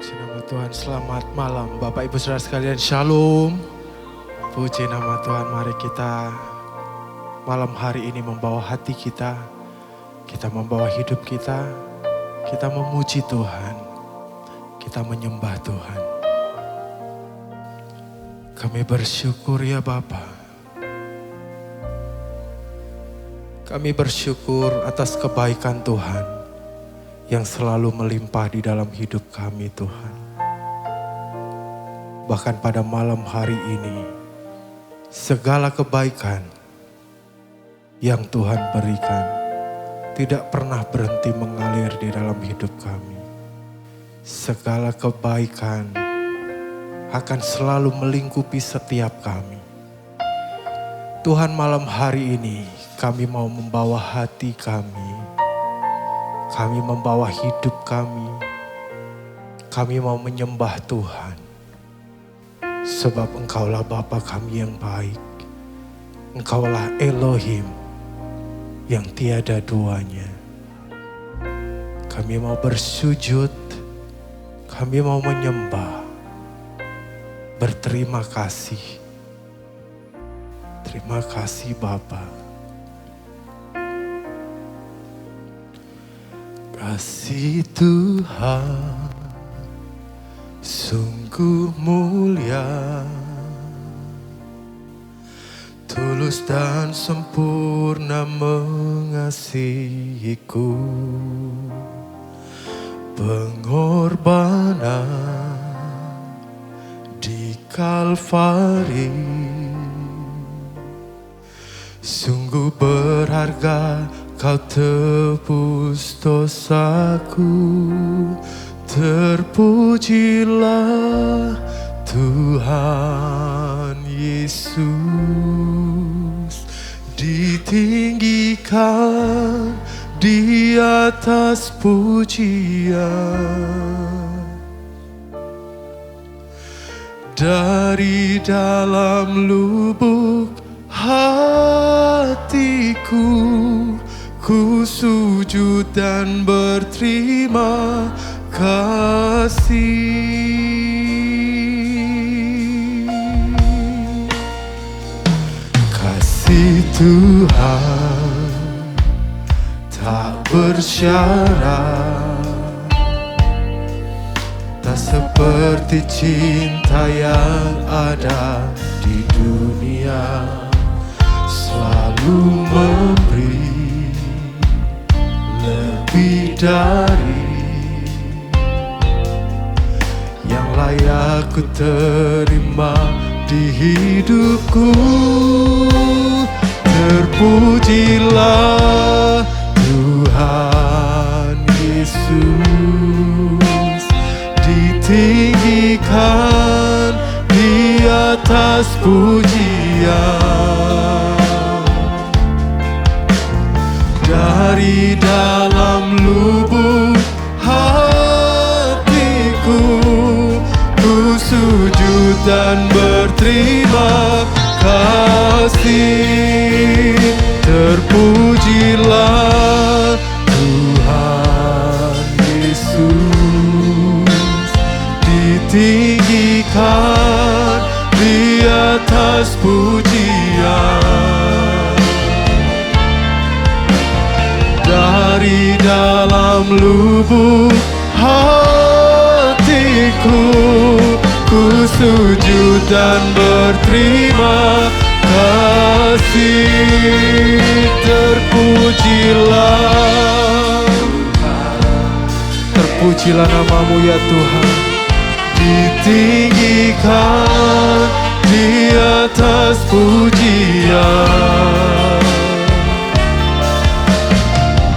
Puji nama Tuhan, selamat malam Bapak Ibu Saudara sekalian, Shalom. Puji nama Tuhan, mari kita malam hari ini membawa hati kita membawa hidup kita memuji Tuhan, kita menyembah Tuhan. Kami bersyukur ya Bapa. Kami bersyukur atas kebaikan Tuhan yang selalu melimpah di dalam hidup kami Tuhan. Bahkan pada malam hari ini, segala kebaikan yang Tuhan berikan tidak pernah berhenti mengalir di dalam hidup kami. Segala kebaikan akan selalu melingkupi setiap kami. Tuhan, malam hari ini kami mau membawa hati kami membawa hidup kami mau menyembah Tuhan. Sebab Engkaulah Bapa kami yang baik. Engkaulah Elohim yang tiada duanya. Kami mau bersujud, kami mau menyembah, berterima kasih. Terima kasih Bapa. Kasih Tuhan sungguh mulia, tulus dan sempurna mengasihiku. Pengorbanan di Kalvari sungguh berharga. Kau tebus dosaku, terpujilah Tuhan Yesus. Ditinggikan di atas pujian, dari dalam lubuk hatiku ku sujud dan berterima kasih. Kasih Tuhan tak bersyarat, tak seperti cinta yang ada di dunia. Selalu memberi lebih dari yang layak ku terima di hidupku. Terpujilah Tuhan Yesus, ditinggikan di atas pujian. Dari dalam lubuk hatiku ku sujud dan berterima kasih. Terpujilah Tuhan Yesus, ditinggikan di atas pujian. Dari dalam lubuk hatiku ku sujud dan berterima kasih. Terpujilah namamu ya Tuhan, ditinggikan di atas pujian.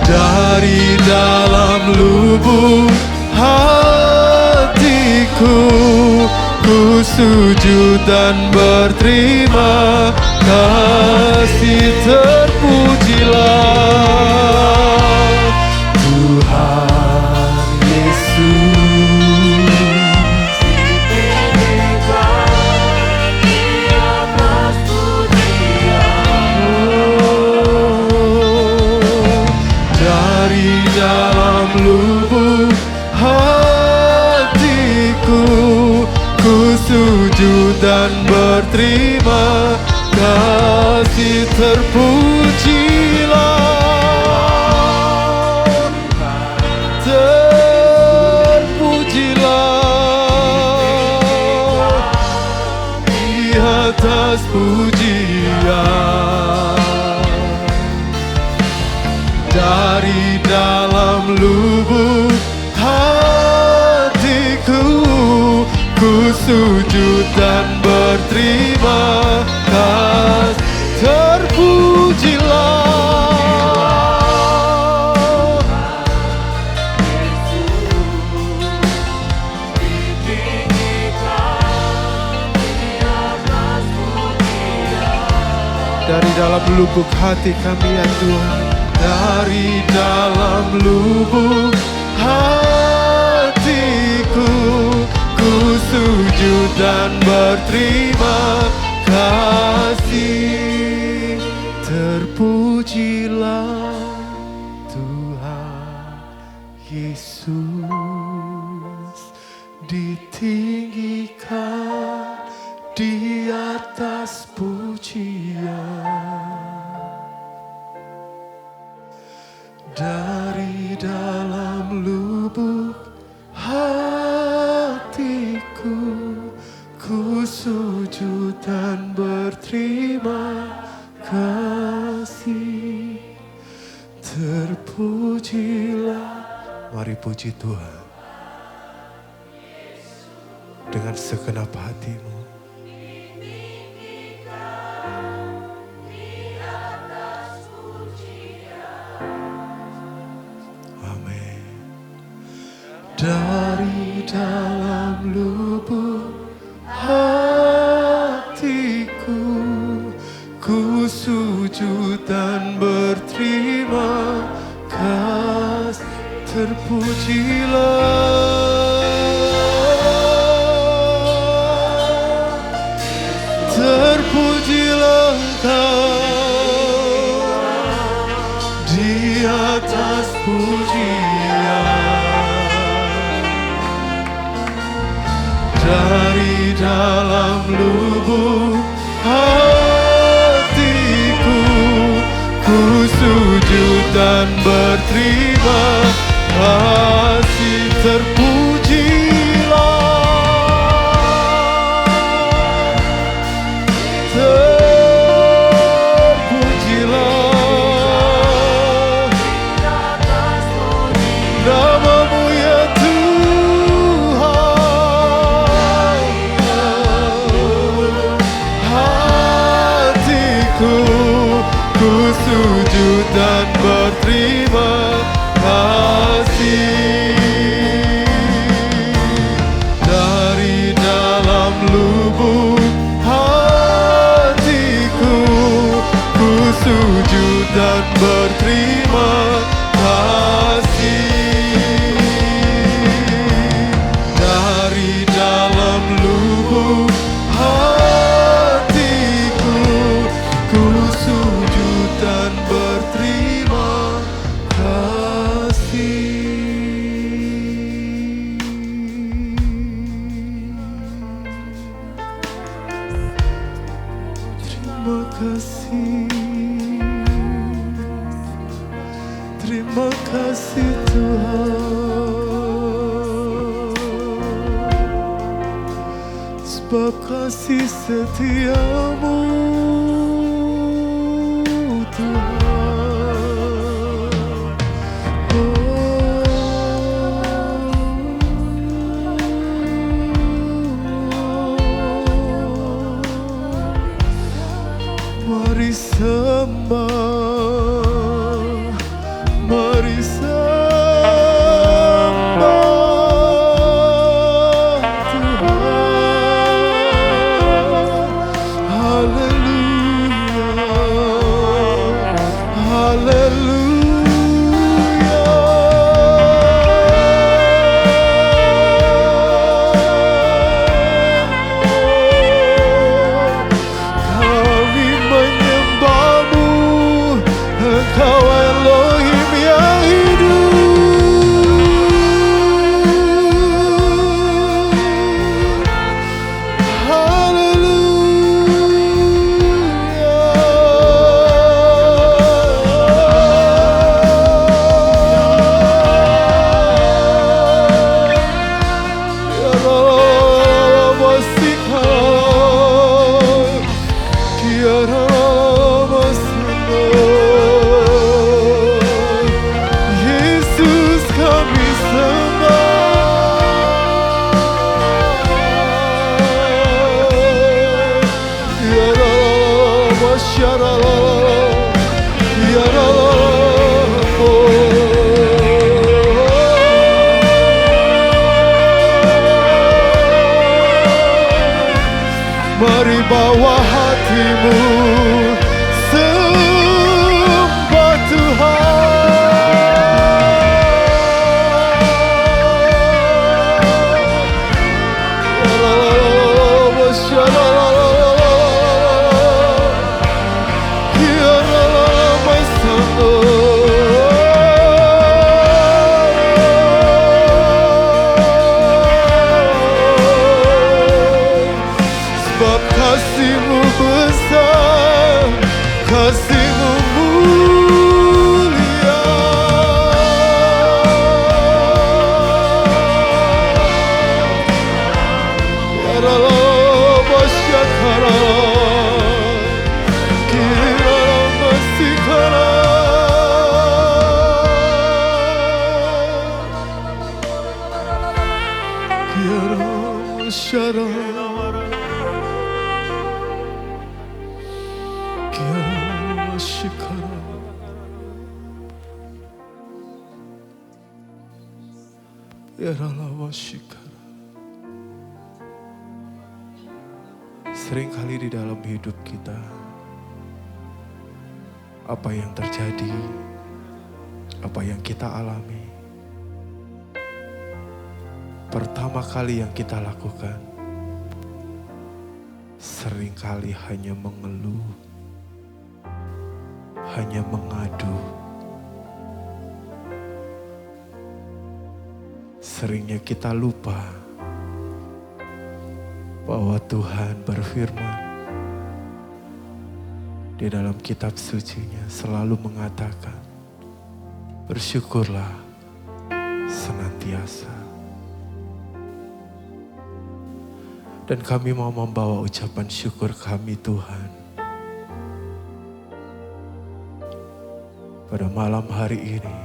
Dari dalam lubuk hatiku ku sujud dan berterima kasih. Terpujilah Tuhan Yesus, ditinggikan di atas pujian. Dari dalam lubuk hati sujud dan berterima kasih. Terpujilah, di atas pujian. Dari dalam lubuk hatiku, ku sujud dan berterima kasih. Terpujilah, dari dalam lubuk hati kami ya Tuhan. Dari dalam lubuk hatiku, ku sujud dan berterima kasih. Terpujilah Tuhan Yesus, ditinggikan di atas pujian. Dari dalam lubuk hatiku, ku sujud dan berterima kasih. Terpujilah. Mari puji Tuhan dengan segenap hatimu. Dari dalam lubuk hatiku, ku sujud dan berterima kasih. Terpujilah, terpujilah Kau di atas pujian. Dari dalam lubuk hatiku, ku sujud dan berterima kasih. Terpujilah, terpujilah namamu ya Tuhan. Hatiku, ku sujud dan berterima kasih. Dari dalam lubuk hatiku, ku sujud dan berterima kasih. Dari dalam lubuk hatiku, ku sujud dan berterima kasih. Terima kasih, terima kasih Tuhan, sebab kasih setiamu Tuhan. Mari sembah, mari sembah Tuhan. Haleluya, Mari bawa hatimu sembah sebab kasih-Mu besar, kasih-Mu mulia. Ya Allah, Basyakara, Kira Masikara. Kira Masyara, seringkali di dalam hidup kita, apa yang terjadi, apa yang kita alami, pertama kali yang kita lakukan, seringkali hanya mengeluh, hanya mengadu. Seringnya kita lupa bahwa Tuhan berfirman di dalam kitab suci-Nya selalu mengatakan, bersyukurlah senantiasa. Dan kami mau membawa ucapan syukur kami Tuhan pada malam hari ini.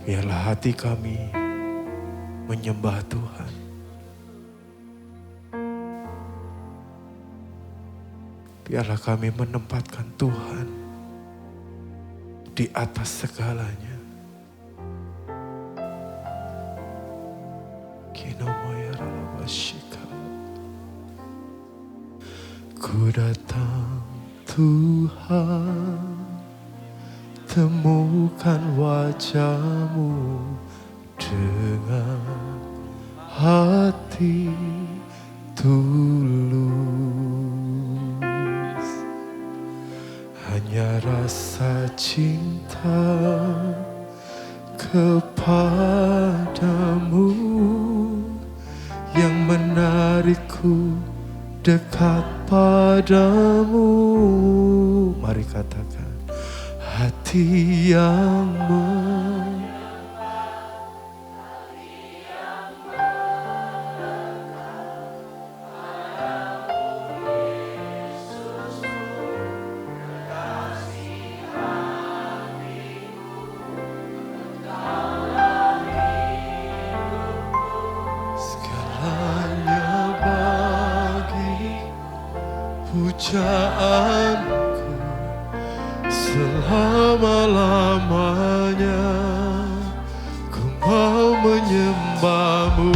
Biarlah hati kami menyembah Tuhan. Biarlah kami menempatkan Tuhan di atas segalanya. Ku datang Tuhan, temukan wajah-Mu dengan hati tulus. Hanya rasa cinta kepadamu yang menarikku dekat padamu. Mari katakan, hati yang segalanya bagi pujaanku selama-lamanya. Ku mau menyembah-Mu.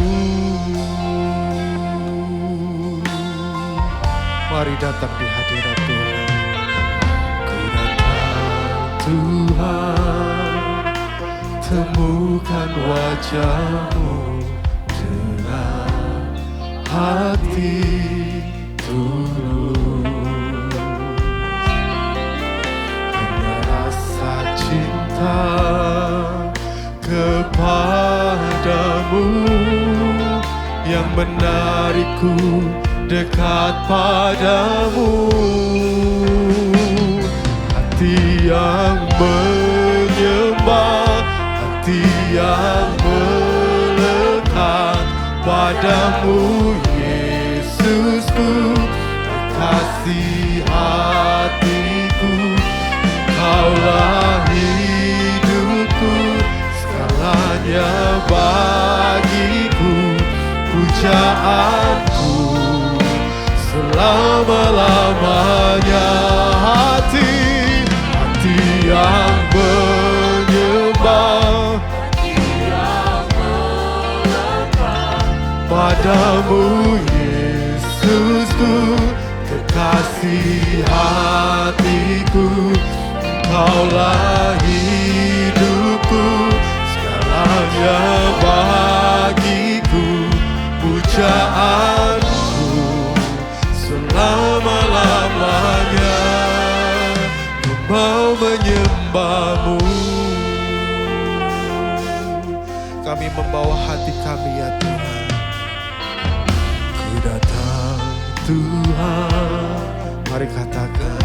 Mari datang di hadirat Tuhan. Ku datang Tuhan, temukan wajah-Mu dengan hati tulus. Hanya rasa cinta kepadamu yang menarikku dekat padamu. Hati yang menyembah, hati yang melekat padamu, Yesusku, kekasih hatiku. Kaulah hidupku, segalanya bagiku, pujaanku selama-lamanya. Hati yang menyembah, padamu Yesusku, kekasih hatiku. Engkaulah hidupku, segalanya bagiku. Pujaanku selama-lamanya, ku mau menyembahmu. Kami membawa hati kami ya Tuhan. Ku datang Tuhan, mari katakan,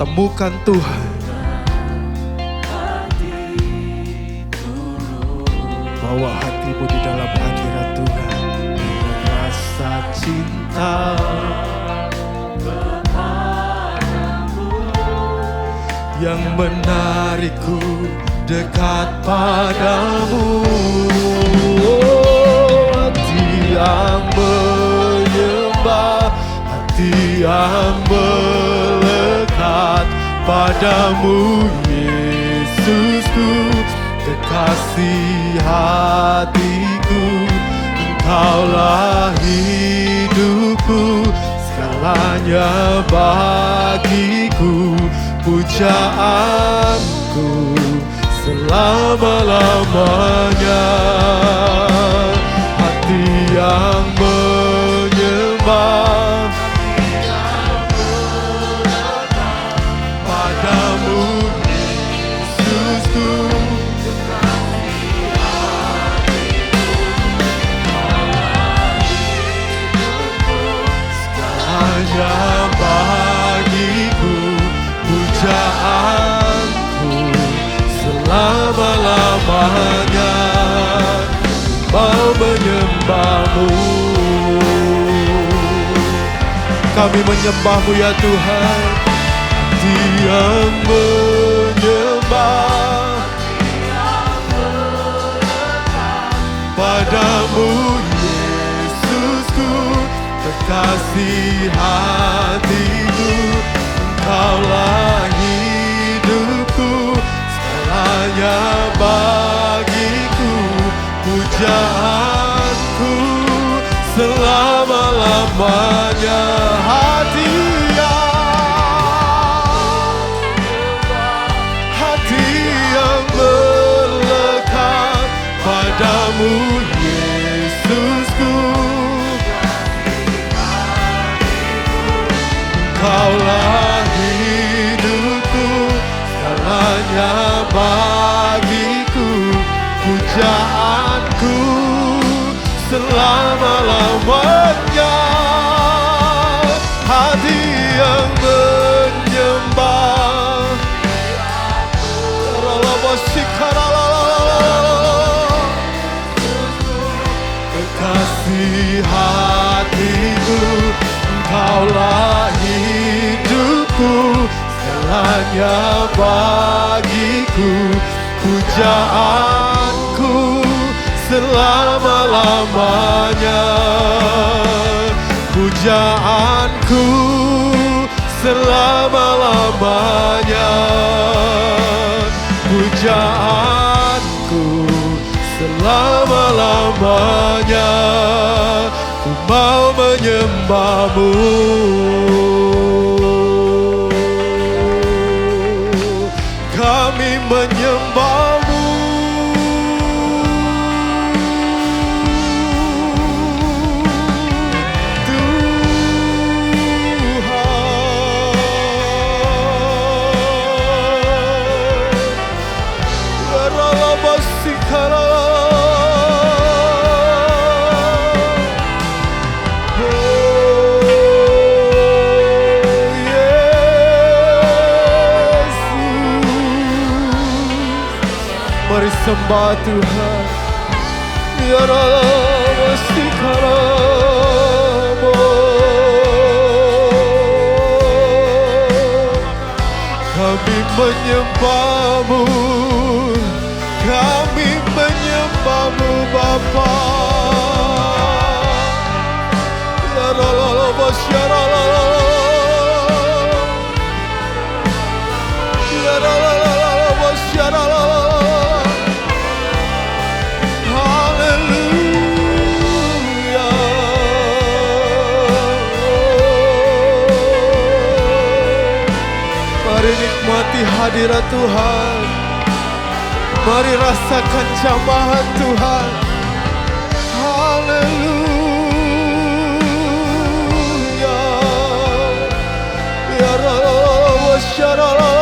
temukan Tuhan. Bawa hatimu di dalam hadirat Tuhan dengan rasa cinta yang menarikku dekat padamu. Hati yang menyembah, hati yang melekat padamu Yesusku, kekasih hatiku. Engkaulah hidupku, segalanya bagiku. Pujaanku selama-lamanya. Hati yang menyembah, padamu Yesusku, segalanya bagiku. Pujaanku selama-lamanya, mau menyembahmu. Kami menyembahmu ya Tuhan. Hati yang menyembah, padamu Yesusku, kekasih hatiku. Engkaulah hidupku, segalanya bagiku. Pujaanku selama-lamanya. Hati yang melekat padamu Yesusku. Engkaulah hidupku, segalanya bagiku. Pujaanku selama-lamanya. Hati yang menyembah, kekasih hatiku. Engkaulah hidupku, segalanya bagiku. Pujaanku selama-lamanya. Pujaanku selama-lamanya. Pujaanku selama-lamanya. Ku mau menyembahmu. Kami menyembahmu. Mari sembah Tuhan. Ya Rabb, kami menyembahmu, kami menyembahmu Bapa. Ya Rabb, menikmati hadirat Tuhan. Mari rasakan jamahan Tuhan. Haleluya. Ya Rabb wa syarallah.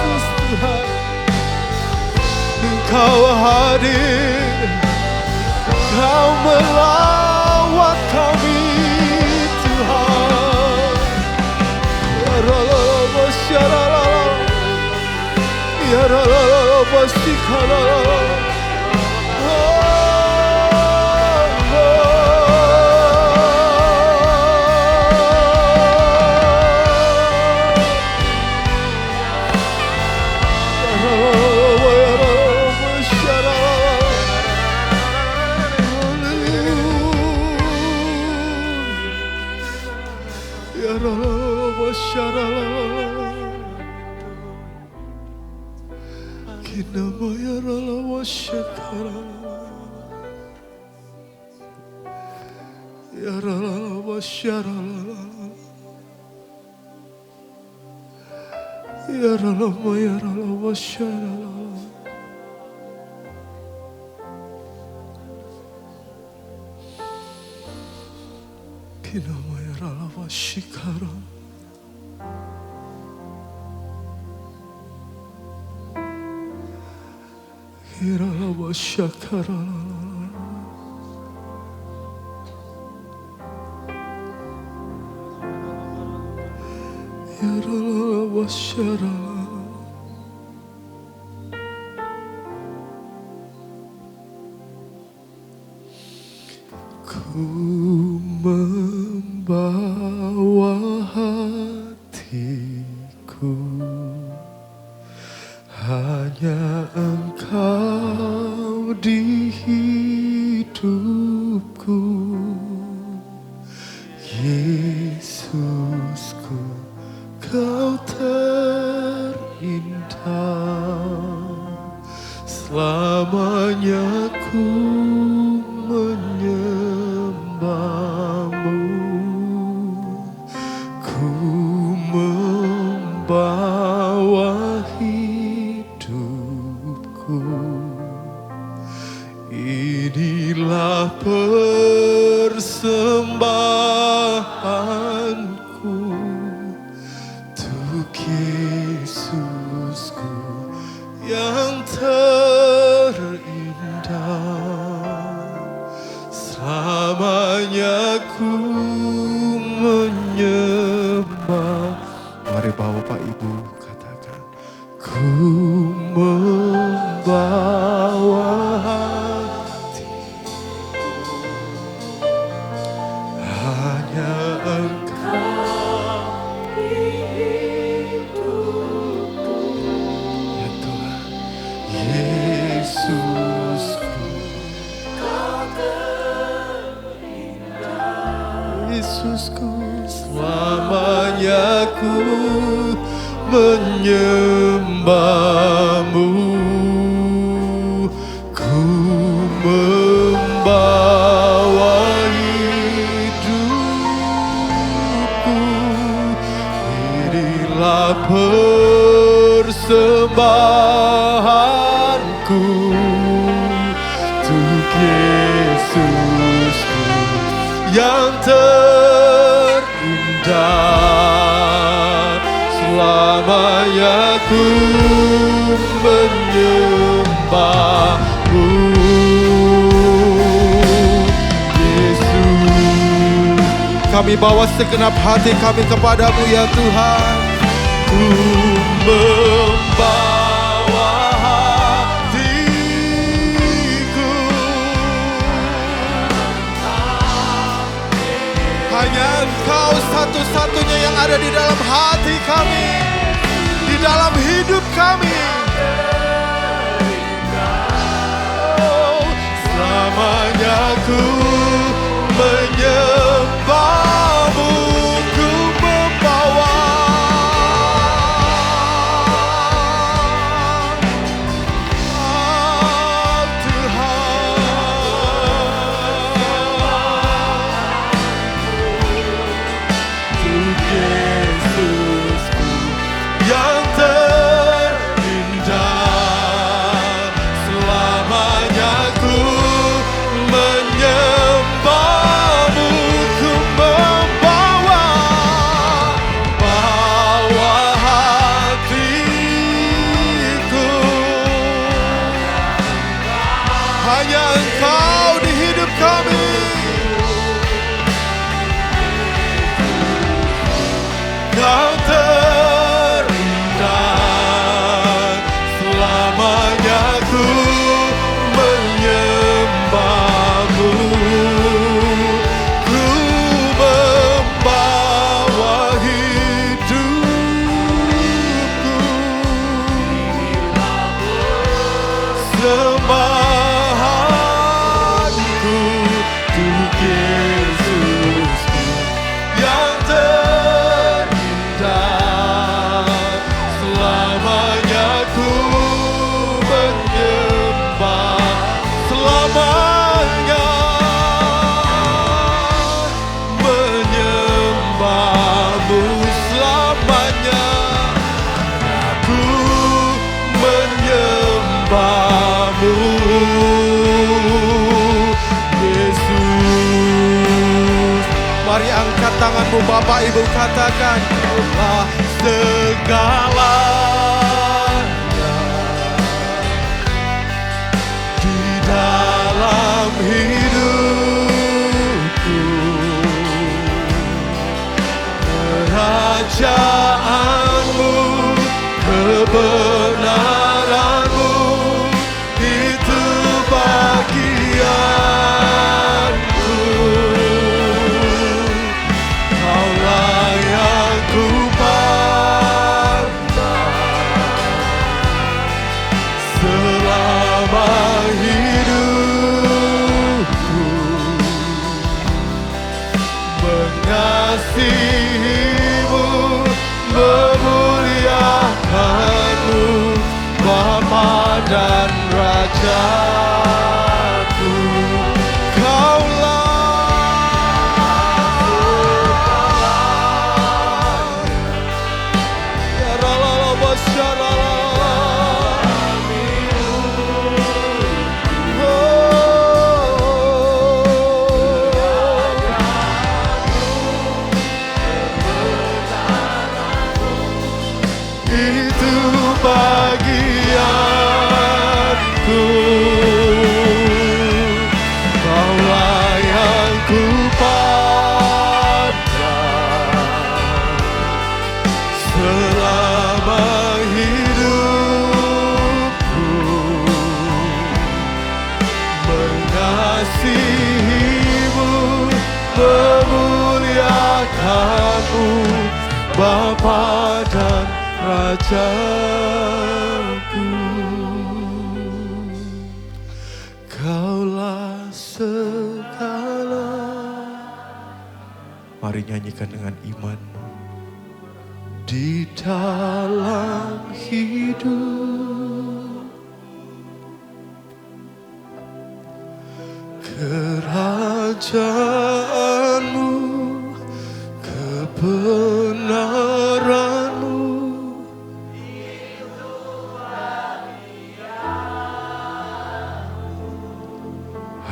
Yesus Tuhan, Engkau hadir, Kau melawat kami Tuhan. Ya Rabb wa syarallah. Ya Rabb wa syarallah. Ku membawa hatiku, hanya Engkau di hidupku, Yesusku, Kau terindah. Selamanya ku menyembahmu, ku membawa hidupku. Inilah persembahanku untuk Yesusku yang terindah. Selamanya ku menyembah. Mari Bapak Ibu katakan, ku membawa hatiku, hanya Engkau di hidupku, ya Tuhan, Yesusku, Yesusku. Selamanya ku menyembahmu, ku membawa hidupku. Inilah persembahanku untuk Yesusku yang terindah. Selamanya ku menyembahmu, Yesus. Kami bawa segenap hati kami kepadamu ya Tuhan. Ku membawa hatiku, hanya Engkau satu-satunya yang ada di dalam hati kami, di dalam hidup kami. Oh, selamanya ku menyembahmu, ku membawa Tuhan. Yesus. Mari angkat tanganmu Bapak Ibu, katakan Kaulah segalanya di dalam hidupku. Kerajaanmu, kebenaranmu, itu bagianku. Kaulah yang ku pandang selama hidupku, mengasihimu, memuliakanmu, Bapa dan Rajaku. Kaulah ya Ralala Basyarala. Itu bagianku. Kaulah yang ku pandang selama hidupku, mengasihimu, memuliakanmu, Bapa dan Rajaku. Kaulah segala. Mari nyanyikan dengan iman. Di dalam hidup, kerajaanmu, kebenaranmu,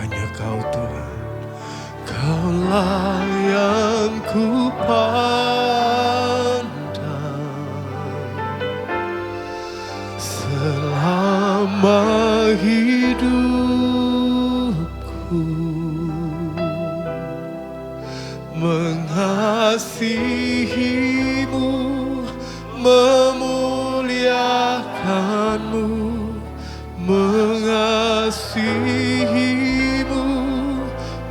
hanya Kau Tuhan. Kaulah yang ku pandang selama hidupku, mengasihimu, memuliakanmu, mengasihimu,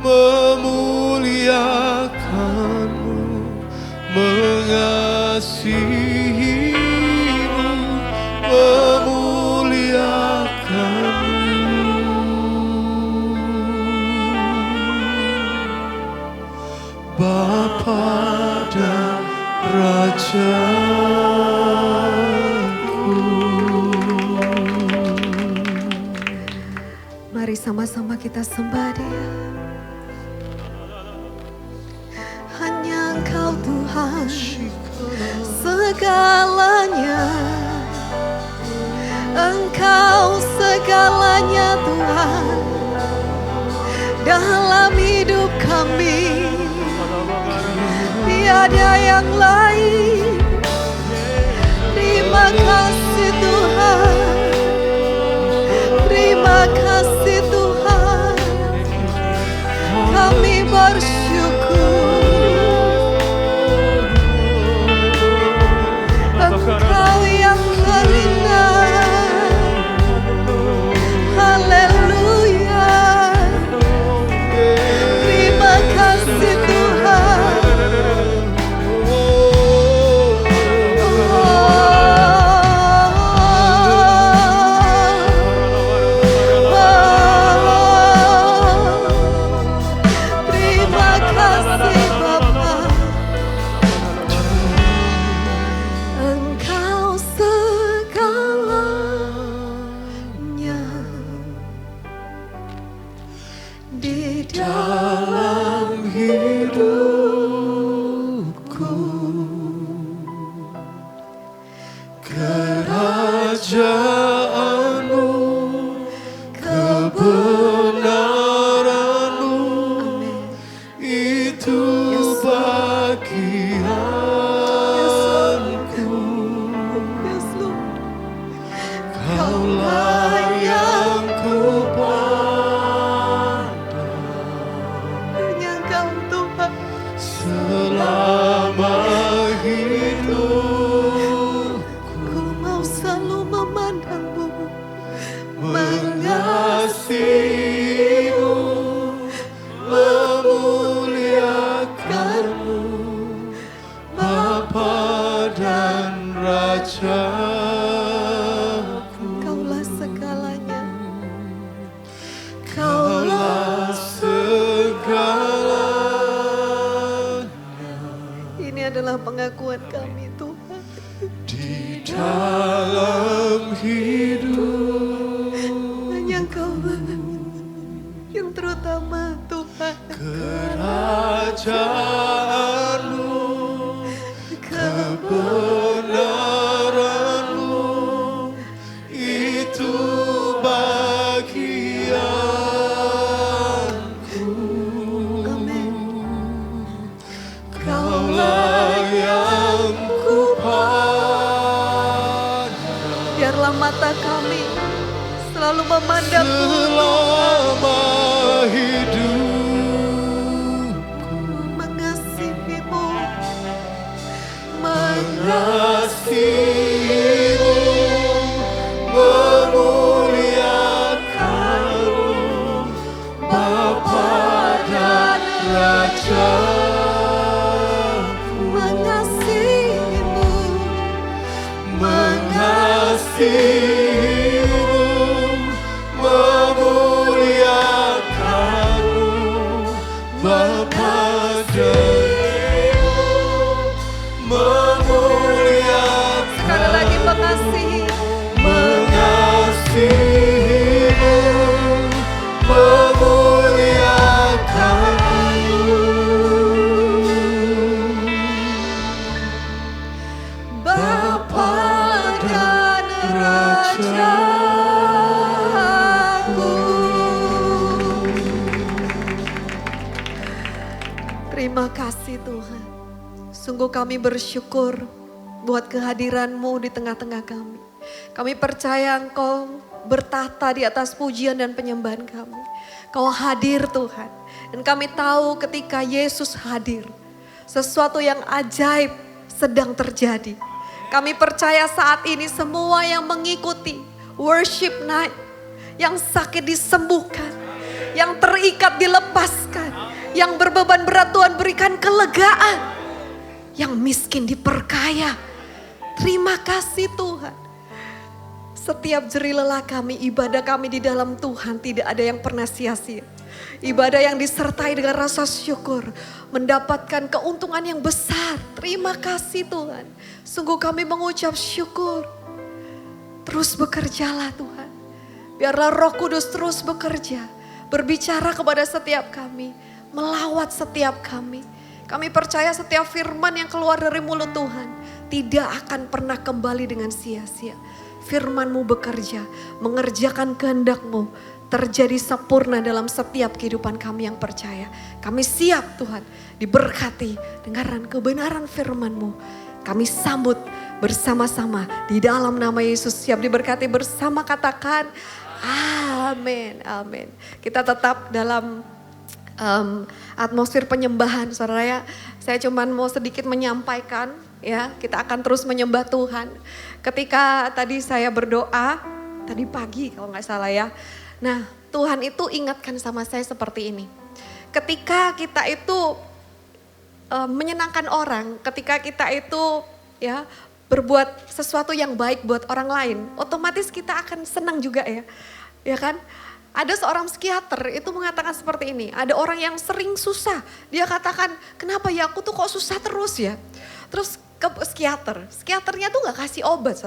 memuliakanmu, mengasihimu, memuliakanmu, Bapa dan Rajaku. Mari sama-sama kita sembah Dia. Hanya Engkau Tuhan, segalanya. Engkau segalanya Tuhan dalam hidup kami. Tiada yang lain. Terima kasih Tuhan. Terima kasih Tuhan. Kami bersyukur. Engkau yang terindah. Haleluya. Terima kasih Tuhan. Terima kasih Bapa. Engkau segalanya di Dalam hidupku, kerajaanmu, kebenaranmu, Kaulah yang kupandang, hanya Engkau Tuhan. selama hidup Ku mau selalu memandang-Mu, mengasihimu, memuliakanmu, Bapa dan Raja. Kaulah segalanya. Kaulah segalanya Ini adalah pengakuan kami Tuhan. di dalam hidup. Hanya Engkau yang terutama Tuhan. Kerajaanmu, kebenaranmu, itu bagianku. Amin. Kaulah yang kupandang, Biarlah mata kami selalu memandang-Mu, selama hidupku, mengasihi-Mu, mengasihimu, memuliakanmu, Bapa dan Raja. mengasihi-Mu, Mengasihimu, memuliakanmu, Bapa dan memuliakanmu, sekali lagi mengasihi. mengasihimu, memuliakanmu, Bapa dan Rajaku. Terima kasih Tuhan. Sungguh kami bersyukur buat kehadiran-Mu di tengah-tengah kami. Kami percaya Engkau bertahta di atas pujian dan penyembahan kami. Kau hadir Tuhan. Dan kami tahu ketika Yesus hadir, sesuatu yang ajaib sedang terjadi. Kami percaya saat ini semua yang mengikuti worship night, yang sakit disembuhkan, yang terikat dilepaskan, yang berbeban berat Tuhan berikan kelegaan, yang miskin diperkaya. Terima kasih Tuhan. Setiap jerih lelah kami, ibadah kami di dalam Tuhan tidak ada yang pernah sia-sia. Ibadah yang disertai dengan rasa syukur, mendapatkan keuntungan yang besar. Terima kasih Tuhan. Sungguh kami mengucap syukur. Terus bekerjalah Tuhan. Biarlah Roh Kudus terus bekerja, berbicara kepada setiap kami, melawat setiap kami. Kami percaya setiap firman yang keluar dari mulut Tuhan tidak akan pernah kembali dengan sia-sia. Firman-Mu bekerja, mengerjakan kehendak-Mu, terjadi sempurna dalam setiap kehidupan kami yang percaya. Kami siap Tuhan, diberkati dengaran kebenaran firman-Mu. Kami sambut bersama-sama di dalam nama Yesus, siap diberkati bersama, katakan amin, amin. Kita tetap dalam atmosfer penyembahan, saudara ya. Saya cuma mau sedikit menyampaikan ya, kita akan terus menyembah Tuhan. Ketika tadi saya berdoa, tadi pagi kalau nggak salah ya. Nah, Tuhan itu ingatkan sama saya seperti ini. Ketika kita itu menyenangkan orang, ketika kita itu ya berbuat sesuatu yang baik buat orang lain, otomatis kita akan senang juga ya. Ya kan? Ada seorang psikiater itu mengatakan seperti ini, ada orang yang sering susah, dia katakan kenapa ya aku tuh kok susah terus ya. Terus ke psikiaternya tuh gak kasih obat.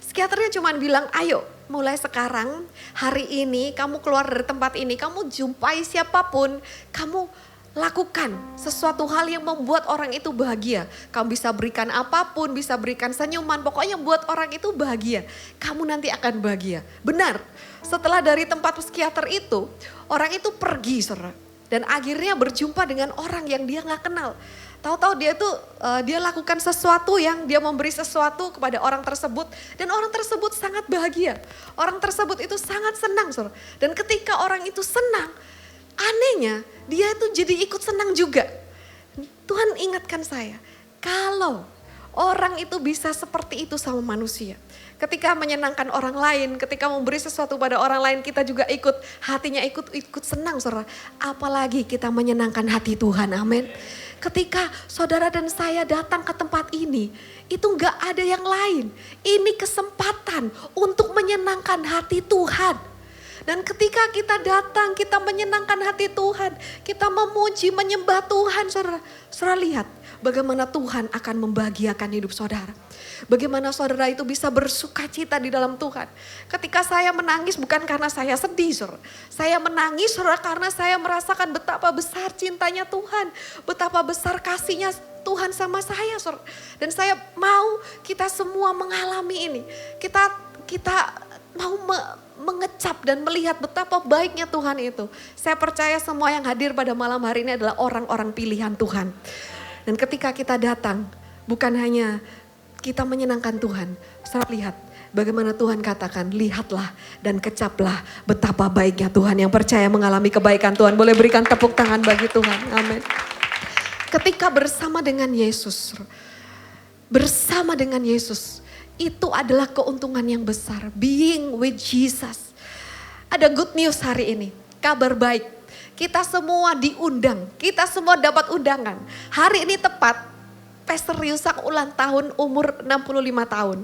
Psikiaternya cuma bilang ayo mulai sekarang hari ini kamu keluar dari tempat ini, kamu jumpai siapapun, kamu lakukan sesuatu hal yang membuat orang itu bahagia. Kamu bisa berikan apapun, bisa berikan senyuman, pokoknya buat orang itu bahagia. Kamu nanti akan bahagia. Benar, setelah dari tempat psikiater itu, orang itu pergi saudara. Dan akhirnya berjumpa dengan orang yang dia gak kenal. Tahu-tahu dia tuh dia lakukan sesuatu yang dia memberi sesuatu kepada orang tersebut dan orang tersebut sangat bahagia. Orang tersebut itu sangat senang, Saudara. Dan ketika orang itu senang, anehnya dia itu jadi ikut senang juga. Tuhan ingatkan saya, kalau orang itu bisa seperti itu sama manusia. Ketika menyenangkan orang lain, ketika memberi sesuatu pada orang lain, kita juga ikut, hatinya ikut senang, Saudara. Apalagi kita menyenangkan hati Tuhan, amin. Ketika saudara dan saya datang ke tempat ini, itu gak ada yang lain. Ini kesempatan untuk menyenangkan hati Tuhan. Dan ketika kita datang, kita menyenangkan hati Tuhan, kita memuji, menyembah Tuhan, saudara. Saudara lihat bagaimana Tuhan akan membahagiakan hidup saudara. Bagaimana saudara itu bisa bersuka cita di dalam Tuhan. Ketika saya menangis bukan karena saya sedih, saudara. Saya menangis, saudara, karena saya merasakan betapa besar cintanya Tuhan. Betapa besar kasihnya Tuhan sama saya, saudara. Dan saya mau kita semua mengalami ini. Kita mau mengecap dan melihat betapa baiknya Tuhan itu. Saya percaya semua yang hadir pada malam hari ini adalah orang-orang pilihan Tuhan. Dan ketika kita datang, bukan hanya kita menyenangkan Tuhan. Saudara lihat bagaimana Tuhan katakan, lihatlah dan kecaplah betapa baiknya Tuhan. Yang percaya mengalami kebaikan Tuhan, boleh berikan tepuk tangan bagi Tuhan. Amin. Ketika bersama dengan Yesus, itu adalah keuntungan yang besar. Being with Jesus. Ada good news hari ini, kabar baik. Kita semua diundang, kita semua dapat undangan. Hari ini tepat Pastor Yusak ulang tahun umur 65 tahun.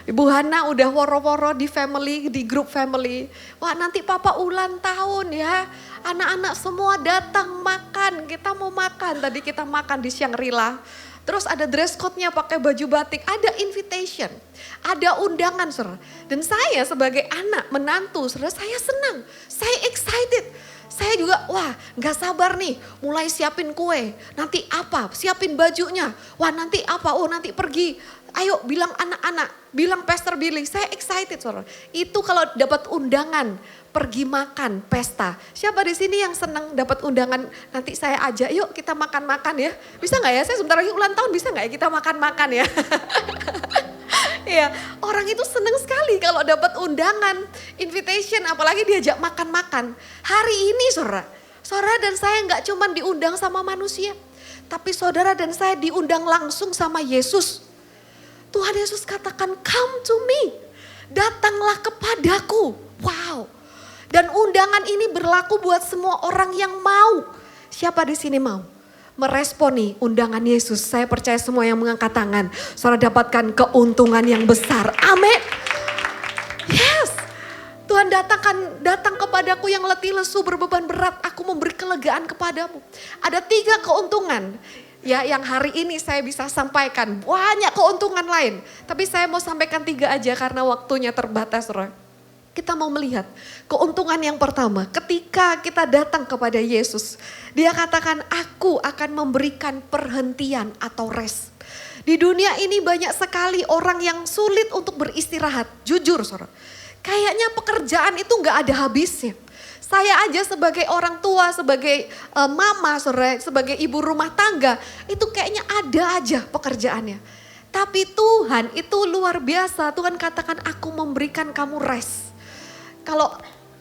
Ibu Hana udah woro-woro di family, di grup family. Wah, nanti papa ulang tahun ya. Anak-anak semua datang makan, kita mau makan. Tadi kita makan di Shangri-La. Terus ada dress code-nya pakai baju batik, ada invitation, ada undangan, saudara. Dan saya sebagai anak, menantu, saudara, saya senang, saya excited. Saya juga, wah gak sabar nih, mulai siapin kue, nanti apa, siapin bajunya, wah nanti apa, oh nanti pergi. Ayo bilang anak-anak, bilang Pastor Billy, saya excited, saudara. Itu kalau dapat undangan, pergi makan, pesta. Siapa di sini yang senang dapat undangan, nanti saya ajak, yuk kita makan-makan ya. Bisa gak ya, saya sebentar lagi ulang tahun, bisa gak ya kita makan-makan ya. Iya, orang itu senang sekali kalau dapat undangan, invitation, apalagi diajak makan-makan. Hari ini saudara dan saya gak cuma diundang sama manusia, tapi saudara dan saya diundang langsung sama Yesus. Tuhan Yesus katakan, come to me, datanglah kepadaku. Wow. Dan undangan ini berlaku buat semua orang yang mau. Siapa di sini mau meresponi undangan Yesus? Saya percaya semua yang mengangkat tangan, saudara dapatkan keuntungan yang besar. Amin. Yes. Tuhan datang kepadaku yang letih lesu berbeban berat, aku memberi kelegaan kepadamu. Ada 3 keuntungan ya yang hari ini saya bisa sampaikan. Banyak keuntungan lain, tapi saya mau sampaikan 3 aja karena waktunya terbatas, saudara. Kita mau melihat keuntungan yang pertama, ketika kita datang kepada Yesus, dia katakan, aku akan memberikan perhentian atau rest. Di dunia ini banyak sekali orang yang sulit untuk beristirahat, jujur saudara. Kayaknya pekerjaan itu gak ada habisnya. Saya aja sebagai orang tua, sebagai mama, saudara, sebagai ibu rumah tangga, itu kayaknya ada aja pekerjaannya. Tapi Tuhan itu luar biasa, Tuhan katakan aku memberikan kamu rest. Kalau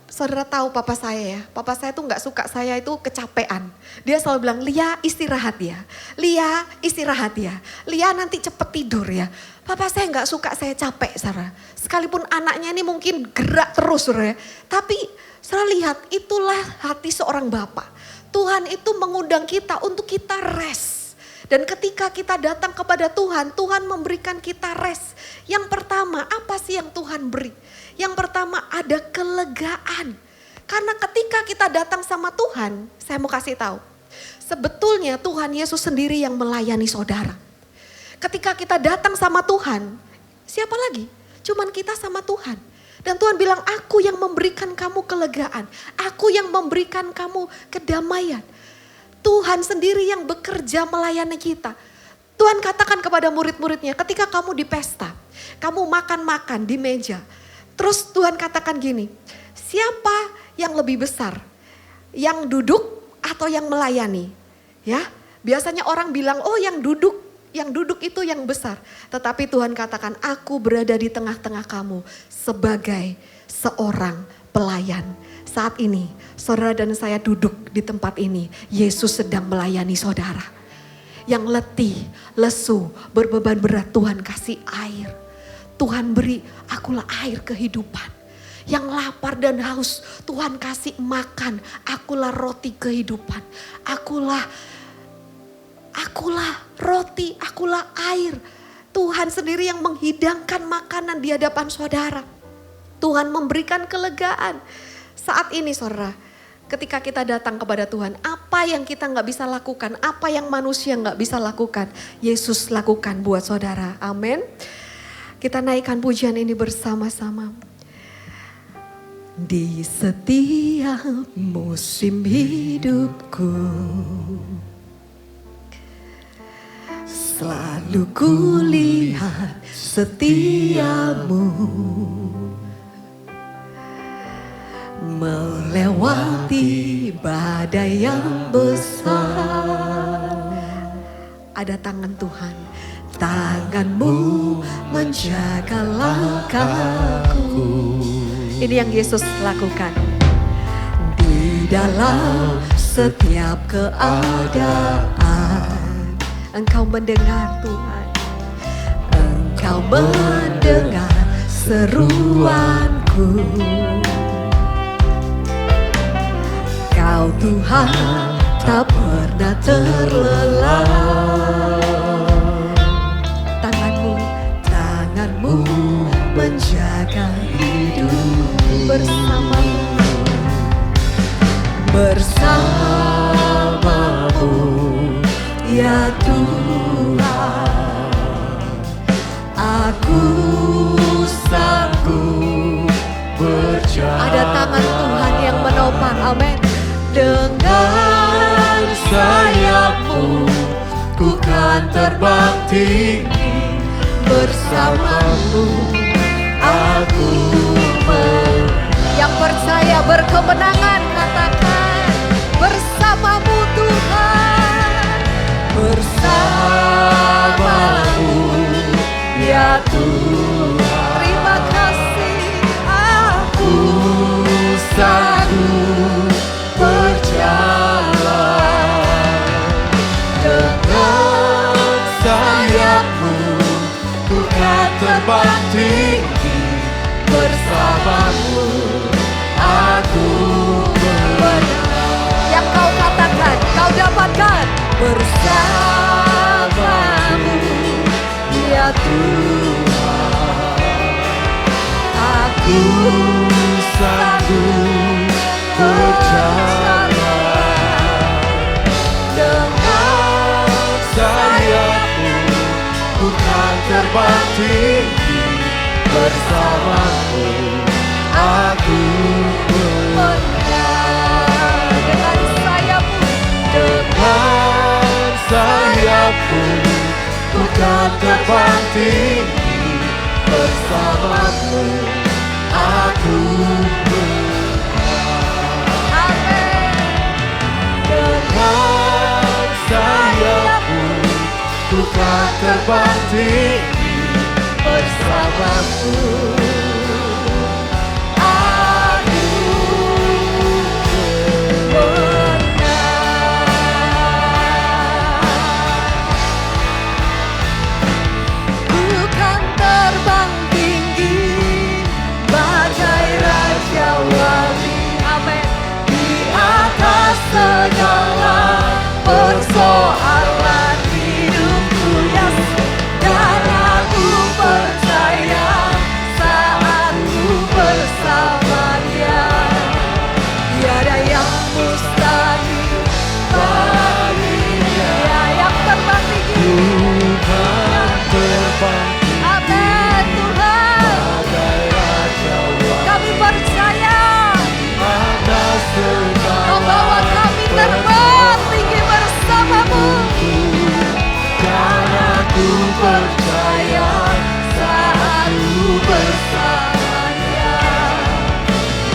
saudara tahu papa saya tuh gak suka saya itu kecapean. Dia selalu bilang, Lia istirahat ya, Lia istirahat ya, Lia nanti cepet tidur ya. Papa saya gak suka saya capek, saudara. Sekalipun anaknya ini mungkin gerak terus, saudara. Tapi saudara lihat, itulah hati seorang bapak. Tuhan itu mengundang kita untuk kita rest. Dan ketika kita datang kepada Tuhan, Tuhan memberikan kita rest. Yang pertama, apa sih yang Tuhan beri? Yang pertama ada kelegaan. Karena ketika kita datang sama Tuhan, saya mau kasih tahu. Sebetulnya Tuhan Yesus sendiri yang melayani saudara. Ketika kita datang sama Tuhan, siapa lagi? Cuman kita sama Tuhan. Dan Tuhan bilang, aku yang memberikan kamu kelegaan. Aku yang memberikan kamu kedamaian. Tuhan sendiri yang bekerja melayani kita. Tuhan katakan kepada murid-muridnya, ketika kamu di pesta, kamu makan-makan di meja. Terus Tuhan katakan gini, siapa yang lebih besar? Yang duduk atau yang melayani? Ya, Biasanya orang bilang, oh yang duduk itu yang besar. Tetapi Tuhan katakan, aku berada di tengah-tengah kamu sebagai seorang pelayan. Saat ini saudara dan saya duduk di tempat ini. Yesus sedang melayani saudara. Yang letih, lesu, berbeban berat, Tuhan kasih air. Tuhan beri, akulah air kehidupan. Yang lapar dan haus, Tuhan kasih makan. Akulah roti kehidupan. Akulah roti, akulah air. Tuhan sendiri yang menghidangkan makanan di hadapan saudara. Tuhan memberikan kelegaan. Saat ini saudara, ketika kita datang kepada Tuhan, apa yang kita gak bisa lakukan, apa yang manusia gak bisa lakukan, Yesus lakukan buat saudara. Amin. Kita naikkan pujian ini bersama-sama. Di setiap musim hidupku, selalu kulihat setiamu, melewati badai yang besar. Ada tangan Tuhan, tanganmu menjaga langkahku. Ini yang Yesus lakukan. Di dalam setiap keadaan, Engkau mendengar Tuhan. Engkau mendengar seruanku. Kau Tuhan tak pernah terlelah. Tanganmu menjaga hidup bersamamu ya Tuhan. Aku sanggup berjalan. Ada tangan Tuhan yang menopang, amin. Dengan sayapmu ku kan terbang tinggi, bersamamu aku yang percaya berkemenangan, katakan bersamamu Tuhan. Bersamamu ya Tuhan. Terima kasih, aku sanggup berjalan. Dengan sayapmu ku kan terbang tinggi, bersamamu aku berjalan. Yang kau katakan, kau dapatkan. Bersamamu ya Tuhan. Aku sanggup berjalan. Dengan sayapmu ku kan terbang tinggi, bersamamu aku berjalan. Dengan sayapmu, dengan sayapmu ku kan terbang tinggi, bersamamu aku berjalan. Amin. Dengan sayapmu ku kan terbang tinggi, bersamamu aku benar. Ku kan terbang tinggi bagai Raja Wali, amin. Di atas segala persoalan hidupku, yes. Dan aku percaya saat ku bersama Dia, tiada yang mustahil bagi Dia. Yang terbang tinggi, Tuhan terbang tinggi, amin Tuhan. Kami percaya Kau bawa kami terbang tinggi bersamamu. Dan aku percaya saat ku bersamanya,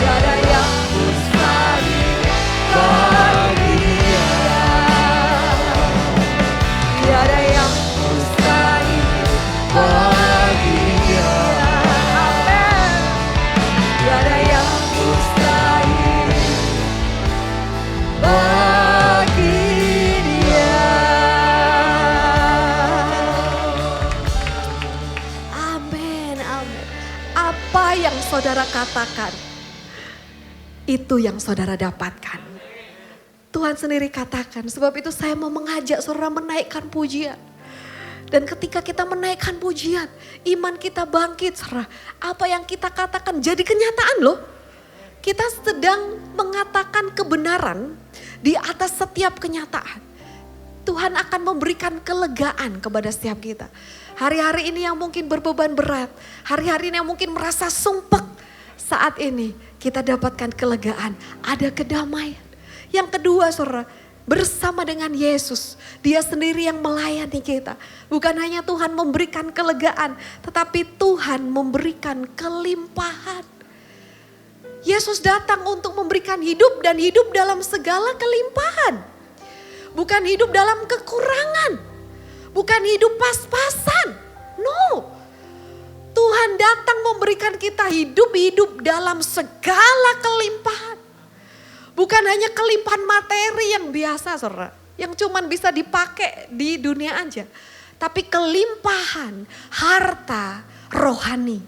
tiada yang mustahil bagi Dia. apa yang saudara katakan, itu yang saudara dapatkan. Tuhan sendiri katakan, sebab itu saya mau mengajak saudara menaikkan pujian. Dan ketika kita menaikkan pujian, iman kita bangkit, saudara. Apa yang kita katakan jadi kenyataan loh. Kita sedang mengatakan kebenaran di atas setiap kenyataan. Tuhan akan memberikan kelegaan kepada setiap kita. Hari-hari ini yang mungkin berbeban berat, hari-hari ini yang mungkin merasa sumpek, saat ini kita dapatkan kelegaan, ada kedamaian. Yang kedua saudara, bersama dengan Yesus, dia sendiri yang melayani kita. Bukan hanya Tuhan memberikan kelegaan, tetapi Tuhan memberikan kelimpahan. Yesus datang untuk memberikan hidup dan hidup dalam segala kelimpahan. Bukan hidup dalam kekurangan, bukan hidup pas-pasan. No, Tuhan datang memberikan kita hidup dalam segala kelimpahan. Bukan hanya kelimpahan materi yang biasa saudara, yang cuman bisa dipakai di dunia aja. Tapi kelimpahan harta rohani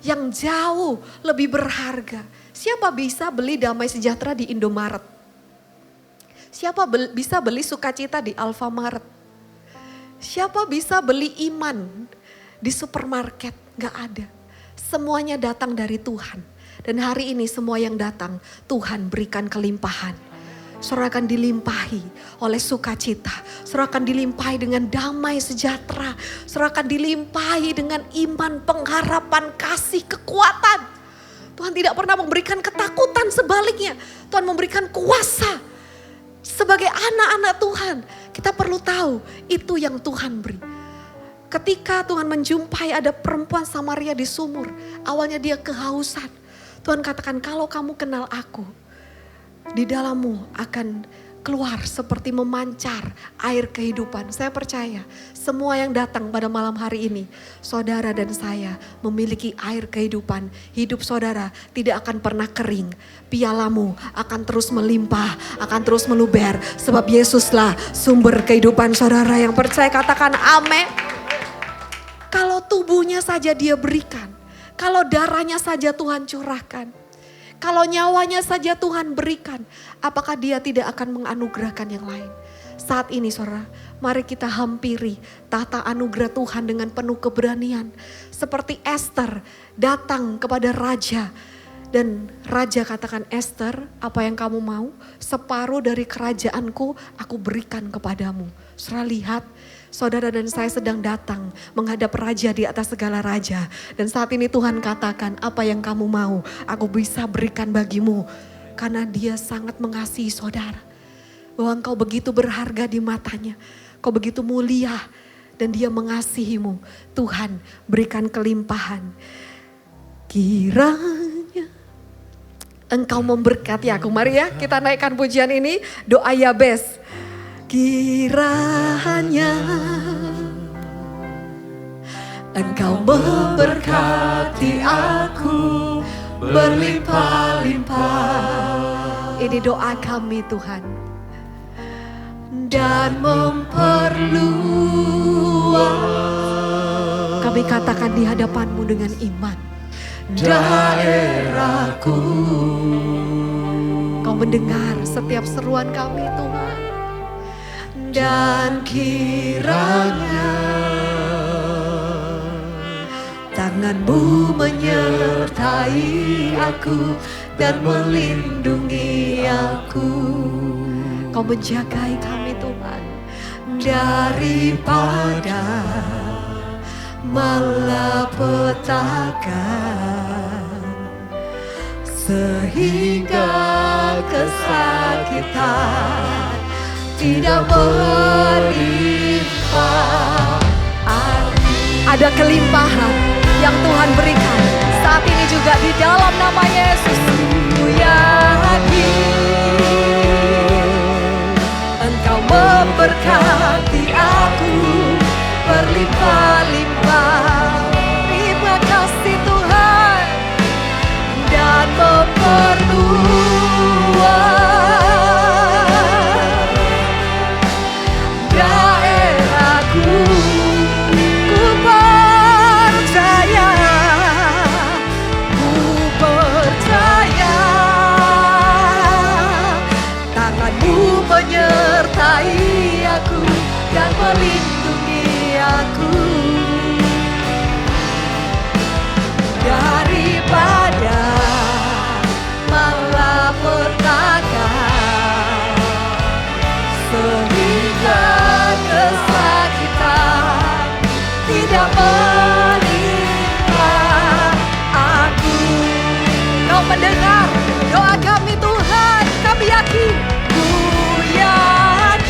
yang jauh lebih berharga. Siapa bisa beli damai sejahtera di Indomaret? Siapa bisa beli sukacita di Alfamaret? Siapa bisa beli iman di supermarket? Gak ada. Semuanya datang dari Tuhan. Dan hari ini semua yang datang Tuhan berikan kelimpahan. Saudara akan dilimpahi oleh sukacita. Saudara akan dilimpahi dengan damai sejahtera. Saudara akan dilimpahi dengan iman, pengharapan, kasih, kekuatan. Tuhan tidak pernah memberikan ketakutan, sebaliknya Tuhan memberikan kuasa. Sebagai anak-anak Tuhan, kita perlu tahu itu yang Tuhan beri. Ketika Tuhan menjumpai ada perempuan Samaria di sumur, awalnya dia kehausan. Tuhan katakan, kalau kamu kenal aku, di dalammu akan keluar seperti memancar air kehidupan. Saya percaya semua yang datang pada malam hari ini, saudara dan saya memiliki air kehidupan. Hidup saudara tidak akan pernah kering. Pialamu akan terus melimpah, akan terus meluber. Sebab Yesuslah sumber kehidupan saudara. Yang percaya katakan amin. Kalau tubuhnya saja dia berikan, kalau darahnya saja Tuhan curahkan, kalau nyawanya saja Tuhan berikan, apakah dia tidak akan menganugerahkan yang lain? Saat ini saudara, mari kita hampiri tahta anugerah Tuhan dengan penuh keberanian. Seperti Esther datang kepada raja. Dan raja katakan, Esther, apa yang kamu mau? Separuh dari kerajaanku aku berikan kepadamu. Saudara lihat, saudara dan saya sedang datang menghadap raja di atas segala raja. Dan saat ini Tuhan katakan, apa yang kamu mau aku bisa berikan bagimu. Karena dia sangat mengasihi saudara. Bahwa engkau begitu berharga di matanya. Kau begitu mulia dan dia mengasihimu. Tuhan berikan kelimpahan. Kiranya engkau memberkati aku. Mari ya kita naikkan pujian ini. Doa Yabes. Kiranya engkau memberkati aku berlimpah-limpah. Ini doa kami Tuhan. Dan memperluas, kami katakan di hadapan-Mu dengan iman, daerahku. Kau mendengar setiap seruan kami Tuhan. Dan kiranya tangan-Mu menyertai aku dan melindungi aku. Kau menjagai kami Tuhan daripada malapetaka, sehingga kesakitan tidak menimpa. Ada kelimpahan yang Tuhan berikan saat ini juga di dalam nama Yesus. Ku yakin Engkau memberkati aku berlimpah-limpah. Terima kasih Tuhan. Dan memperluas daerahku. Ku percaya melindungi aku daripada malapetaka, sehingga kesakitan tidak menimpa aku. Kau mendengar doa kami Tuhan, kami yakin, ku yakin,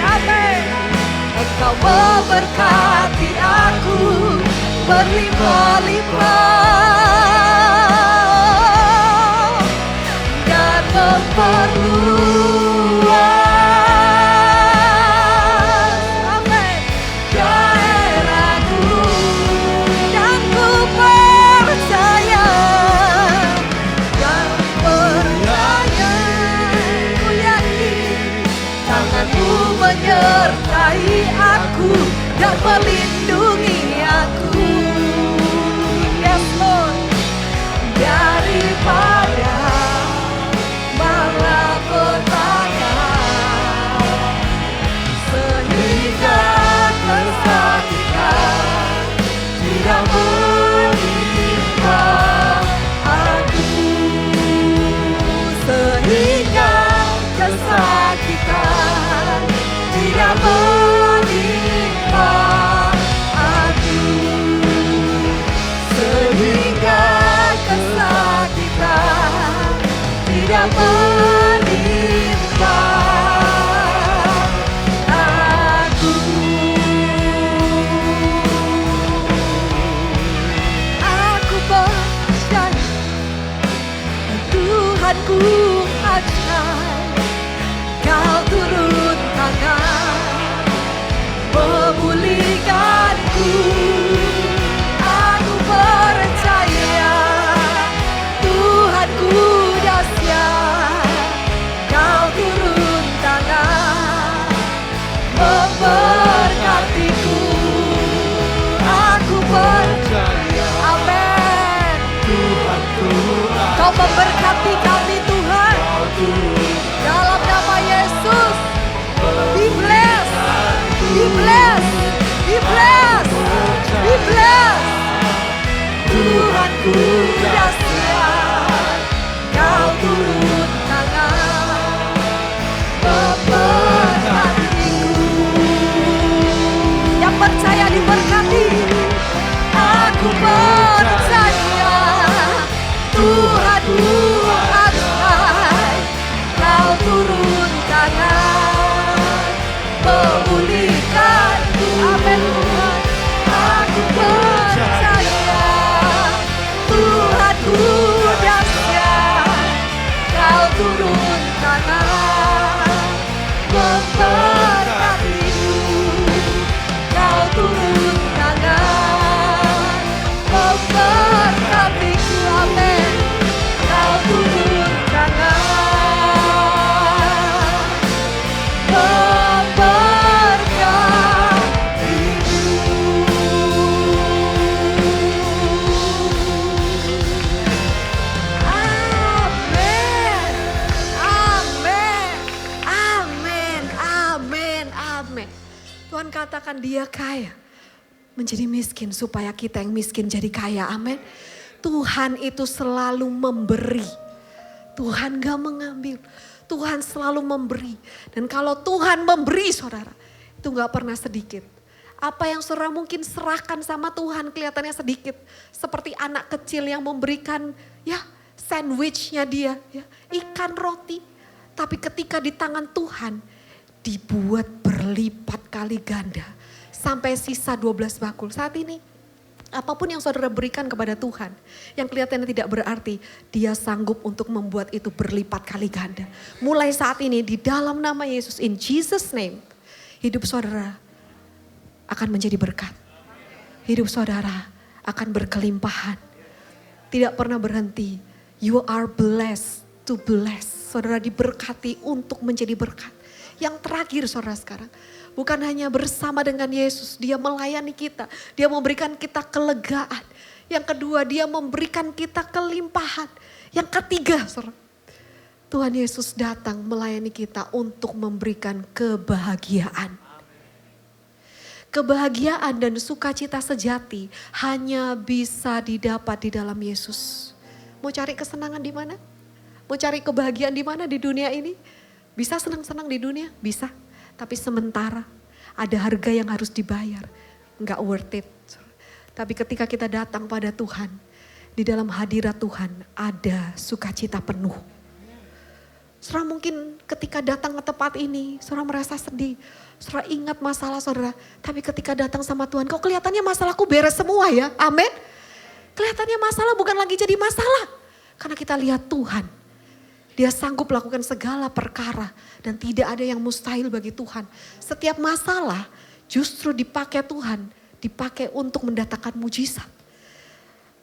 amin. Engkau memberkati aku berlimpah-limpah dan memperluas, amin, daerahku. Dan ku percaya, dan percaya, ku yakin tanganmu menyertai aku dan melindungi aku. Yes Lord, daripada malapetaka, sehingga kesakitan tidak menimpa aku, sehingga kesakitan tidak menimpa aku, sehingga kesakitan tidak menimpa aku. Aku percaya Tuhanku ajaib, Kau turun tangan memulihkanku. Aku percaya Tuhanku dahsyat, Kau turun tangan memberkatiku. Aku percaya, amin, Kau memberkati kami Tuhan. Dalam nama Yesus, be blessed, be blessed, be blessed, be blessed. Tuhanku dahsyat, Kau turun tangan memberkatiku. Yang percaya diberkati, aku percaya Tuhanku ajaib, Kau turun tangan memulihkanku. Amin Tuhan, aku percaya Tuhanku dahsyat, Kau turun tangan memberkatiku. Kau turun tangan memberkatiku. Amin, Kau turun tangan Tuhan katakan dia kaya menjadi miskin supaya kita yang miskin jadi kaya. Amin. Tuhan itu selalu memberi. Tuhan gak mengambil. Tuhan selalu memberi. Dan kalau Tuhan memberi saudara, itu gak pernah sedikit. Apa yang saudara mungkin serahkan sama Tuhan kelihatannya sedikit. Seperti anak kecil yang memberikan ya sandwichnya dia, ya, ikan roti. Tapi ketika di tangan Tuhan dibuat berlipat kali ganda. Sampai sisa 12 bakul. Saat ini apapun yang saudara berikan kepada Tuhan, yang kelihatannya tidak berarti, dia sanggup untuk membuat itu berlipat kali ganda. Mulai saat ini di dalam nama Yesus, in Jesus name, hidup saudara akan menjadi berkat. Hidup saudara akan berkelimpahan. Tidak pernah berhenti. You are blessed to bless. Saudara diberkati untuk menjadi berkat. Yang terakhir saudara sekarang, bukan hanya bersama dengan Yesus, dia melayani kita. Dia memberikan kita kelegaan. Yang kedua, dia memberikan kita kelimpahan. Yang ketiga, saudara, Tuhan Yesus datang melayani kita untuk memberikan kebahagiaan. Kebahagiaan dan sukacita sejati hanya bisa didapat di dalam Yesus. Mau cari kesenangan di mana? Mau cari kebahagiaan di mana di dunia ini? Bisa senang-senang di dunia? Bisa. Tapi sementara ada harga yang harus dibayar. Enggak worth it. Tapi ketika kita datang pada Tuhan, di dalam hadirat Tuhan ada sukacita penuh. Saudara mungkin ketika datang ke tempat ini, saudara merasa sedih. Saudara ingat masalah saudara. Tapi ketika datang sama Tuhan, kok kelihatannya masalahku beres semua ya. Amin. Kelihatannya masalah bukan lagi jadi masalah. Karena kita lihat Tuhan. Dia sanggup melakukan segala perkara. Dan tidak ada yang mustahil bagi Tuhan. Setiap masalah justru dipakai Tuhan. Dipakai untuk mendatangkan mujizat.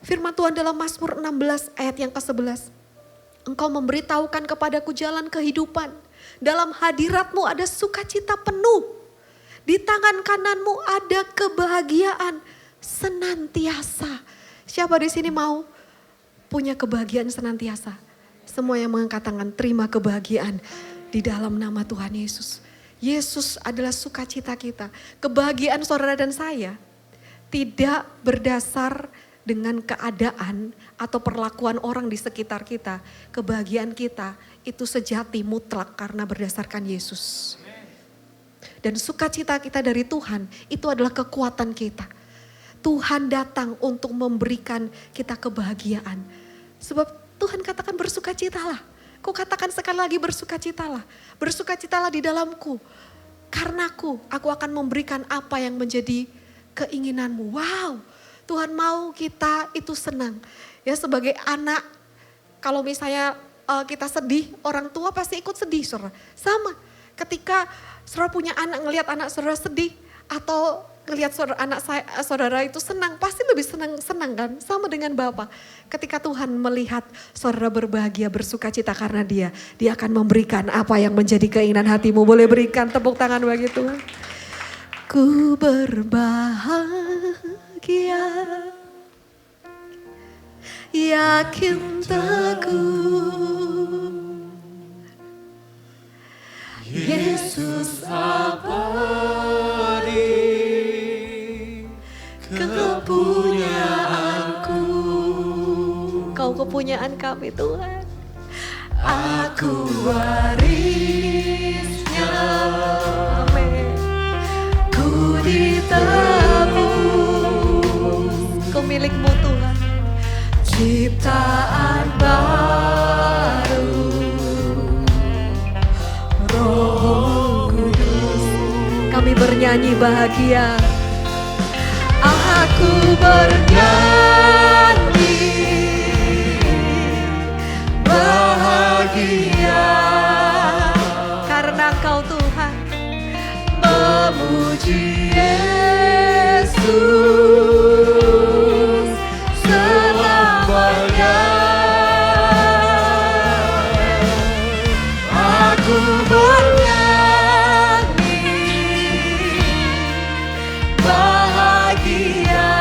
Firman Tuhan dalam Mazmur 16 ayat yang ke-11. Engkau memberitahukan kepadaku jalan kehidupan. Dalam hadiratmu ada sukacita penuh. Di tangan kananmu ada kebahagiaan senantiasa. Siapa di sini mau punya kebahagiaan senantiasa? Semua yang mengangkat tangan terima kebahagiaan di dalam nama Tuhan Yesus. Yesus adalah sukacita kita. Kebahagiaan saudara dan saya tidak berdasar dengan keadaan atau perlakuan orang di sekitar kita. Kebahagiaan kita itu sejati mutlak karena berdasarkan Yesus. Dan sukacita kita dari Tuhan itu adalah kekuatan kita. Tuhan datang untuk memberikan kita kebahagiaan. Sebab Tuhan katakan bersukacitalah. Kau katakan sekali lagi bersukacitalah. Bersukacitalah di dalamku. Karena aku akan memberikan apa yang menjadi keinginanmu. Wow, Tuhan mau kita itu senang. Ya sebagai anak, kalau misalnya kita sedih, orang tua pasti ikut sedih, saudara. Sama, ketika saudara punya anak, ngelihat anak saudara sedih, atau ngelihat saudara itu senang, pasti lebih senang kan? Sama dengan Bapa. Ketika Tuhan melihat saudara berbahagia, bersukacita karena Dia akan memberikan apa yang menjadi keinginan hatimu. Boleh berikan tepuk tangan bagi Tuhan. Ku berbahagia, yakin teguh, Yesus abadi, kepunyaanku. Kau kepunyaan kami Tuhan. Aku warisnya. Amin. Ku ditebus. Kau milikmu Tuhan. Ciptaan baru. Roh Kudus. Kami bernyanyi bahagia. Aku bernyanyi bahagia karena Kau Tuhan memuji Yesus selamanya. Aku bernyanyi bahagia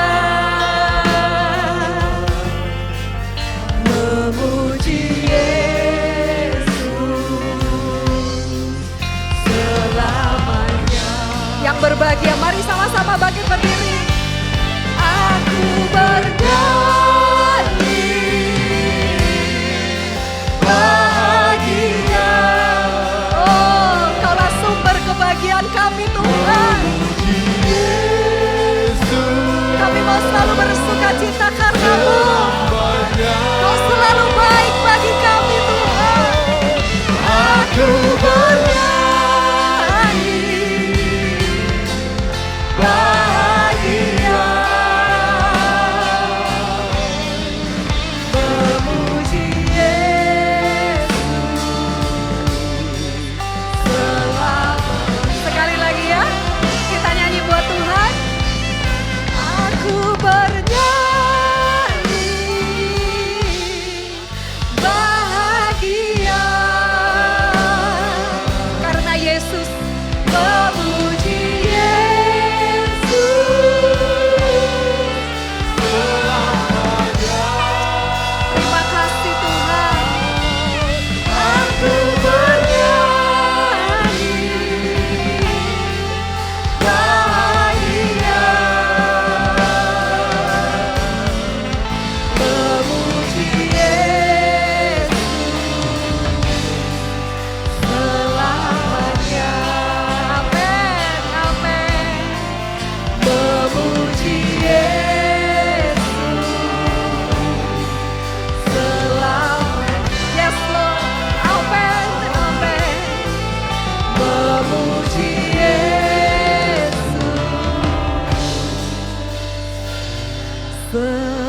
Ber